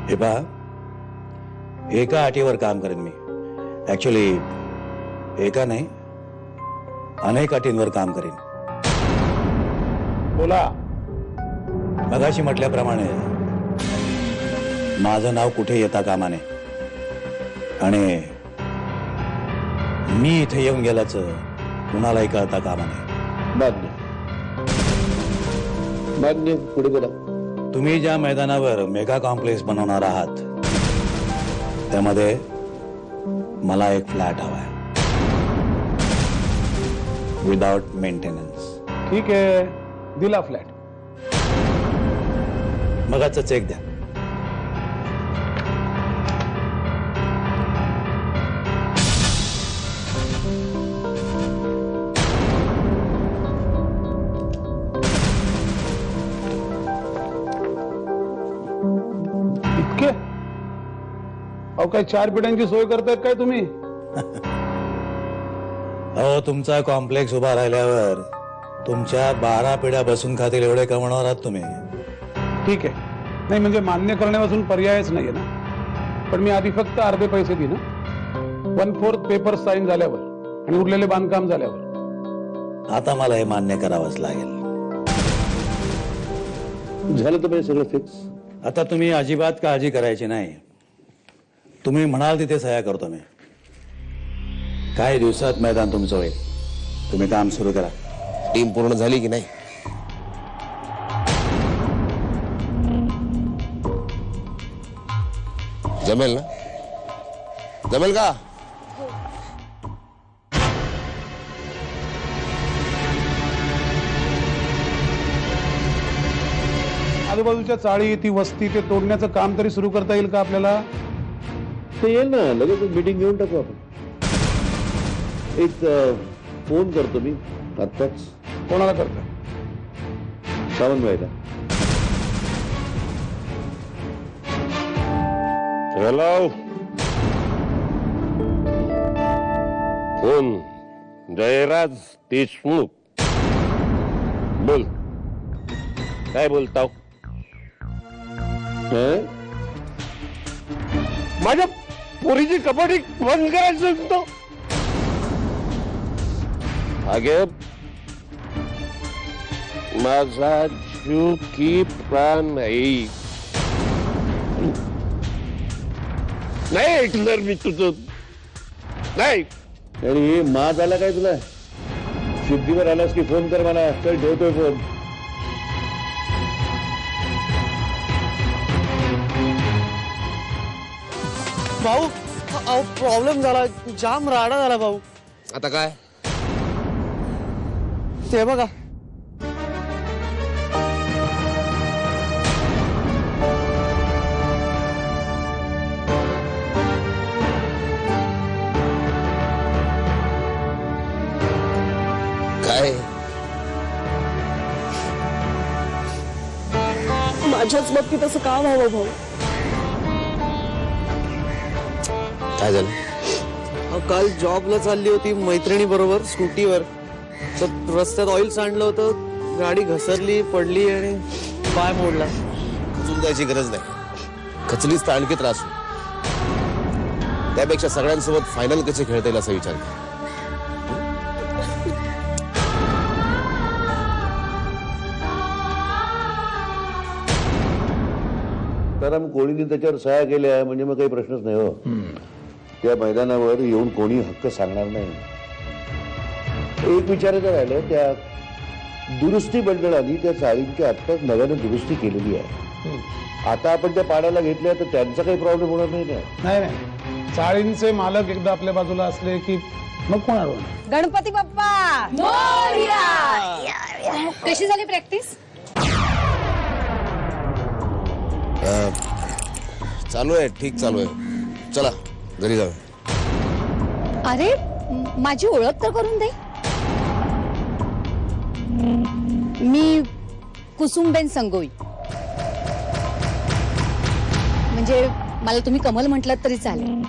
हे पहा, एका अटीवर काम करेन मी. ऍक्च्युली एका नाही, अनेक अटींवर काम करेन. बोला. मगाशी म्हटल्याप्रमाणे माझं नाव कुठे येता कामा नये आणि मी इथे येऊन गेल्याचं कुणालाही कळता कामा नये. मान्य मान्य. पुढे बोला. तुम्ही ज्या मैदानावर मेगा कॉम्प्लेक्स बनवणार आहात त्यामध्ये मला एक फ्लॅट हवा आहे, विदाउट मेंटेनन्स. ठीक आहे, दिला फ्लॅट. मगाचा चेक द्या. इतके? अहो काय 4 पिढ्यांची सोय करतायत काय तुम्ही? अहो, तुमचा कॉम्प्लेक्स उभा राहिल्यावर तुमच्या 12 पिढ्या बसून खातील एवढे कमवणार आहात तुम्ही. ठीक आहे. नाही म्हणजे मान्य करण्यापासून पर्यायच नाहीये ना. पण मी आधी फक्त अर्धे पैसे देईन. 1/4 पेपर साईन झाल्यावर आणि उरलेले बांधकाम झाल्यावर. आता मला हे मान्य करावंच लागेल. झालं तर सगळं फिक्स. आता तुम्ही अजिबात काळजी करायची नाही. तुम्ही म्हणाल तिथे सह्या करतो मी. काही दिवसात मैदान तुमचं होईल. तुम्ही काम सुरू करा. टीम पूर्ण झाली की नाही? जमेल ना? जमेल का? आजूबाजूच्या चाळी, ती वस्ती, ते तोडण्याचं काम तरी सुरू करता येईल का आपल्याला? ते येईल ना, लगेच मीटिंग घेऊन टाकू आपण. एक फोन करतो मी आत्ताच. कोणाला करता? सावंतभाईला. हॅलो, कोण? जयराज देशमुख बोल. काय बोलताव? माझ्या पोरीची कबड्डी बंद करायचं तो. अगे माझा जीव की प्राण नाही. नाही ऐकणार मी तुझं. नाही. आणि मा झाला काय तुला? शुद्धीवर आलास की फोन कर मला. चल ठेवतोय फोन. भाऊ, प्रॉब्लेम झाला. जाम राडा झाला भाऊ. आता काय? ते बघा. काय? माझ्याच बाबतीत असं का व्हावं भाऊ? काय झालं? काल जॉबला चालली होती मैत्रिणी बरोबर स्कूटीवर. तर रस्त्यात ऑइल सांडलं होतं. गाडी घसरली, पडली आणि पाय मोडला. खचून जायची गरज नाही. खचलीच तर आणखी त्रास होईल. त्यापेक्षा सगळ्यांसोबत फायनल कसे खेळता येईल असा विचार कर. कारण कोणीने त्याच्यावर सह्या केल्या म्हणजे मग काही प्रश्नच नाही हो. त्या मैदानावर येऊन कोणी हक्क सांगणार नाही. एक विचारायचं राहिलं, त्या दुरुस्ती मंडळाने त्या चाळींची आत्ताच नव्याने दुरुस्ती केलेली आहे. आता आपण त्या पाण्याला घेतल्या तर त्यांचा काही प्रॉब्लेम होणार नाही ना? नाही नाही, चाळींचे मालक एकदा आपल्या बाजूला असले की मग कोणाला होणार? गणपती बाप्पा मोरया. कशी झाली प्रॅक्टिस? चालू आहे, ठीक चालू आहे. चला घरी जाऊया. अरे माझी ओळख तर करून दे. मी कुसुमबेन संगोई. म्हणजे मला तुम्ही कमल म्हटलात तरी चालेल.